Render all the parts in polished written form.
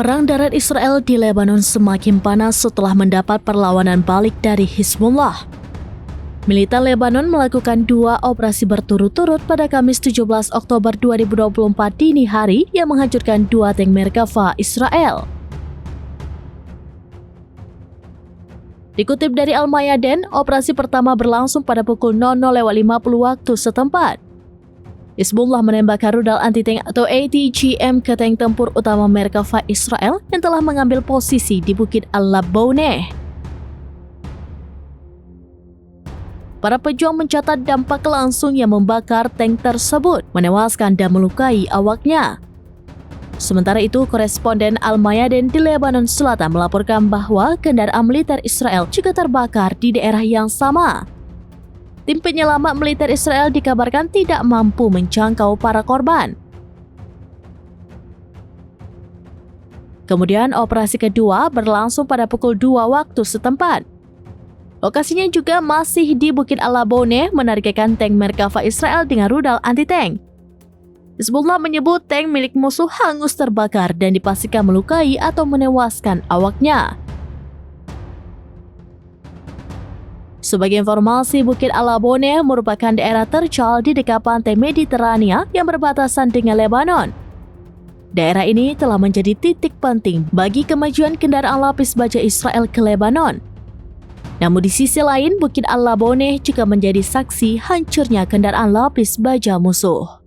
Perang darat Israel di Lebanon semakin panas setelah mendapat perlawanan balik dari Hizbullah. Militer Lebanon melakukan 2 operasi berturut-turut pada Kamis 17 Oktober 2024 dini hari yang menghancurkan 2 tank Merkava Israel. Dikutip dari Al-Mayadin, operasi pertama berlangsung pada pukul 00.50 waktu setempat. Hizbullah menembakkan rudal anti-tank atau ATGM ke tank tempur utama Merkava Israel yang telah mengambil posisi di Bukit Al-Labouneh. Para pejuang mencatat dampak langsung yang membakar tank tersebut, menewaskan dan melukai awaknya. Sementara itu, koresponden Al-Mayadin di Lebanon Selatan melaporkan bahwa kendaraan militer Israel juga terbakar di daerah yang sama. Tim penyelamat militer Israel dikabarkan tidak mampu menjangkau para korban. Kemudian operasi kedua berlangsung pada pukul 2 waktu setempat. Lokasinya juga masih di Bukit Al-Labouneh, menargetkan tank Merkava Israel dengan rudal anti-tank. Hizbullah menyebut tank milik musuh hangus terbakar dan dipastikan melukai atau menewaskan awaknya. Sebagai informasi, Bukit Al-Labouneh merupakan daerah tercal di dekat pantai Mediterania yang berbatasan dengan Lebanon. Daerah ini telah menjadi titik penting bagi kemajuan kendaraan lapis baja Israel ke Lebanon. Namun di sisi lain, Bukit Al-Labouneh juga menjadi saksi hancurnya kendaraan lapis baja musuh.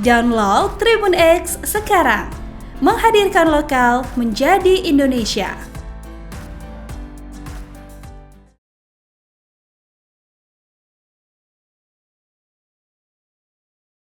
Download Tribun X sekarang, menghadirkan lokal menjadi Indonesia.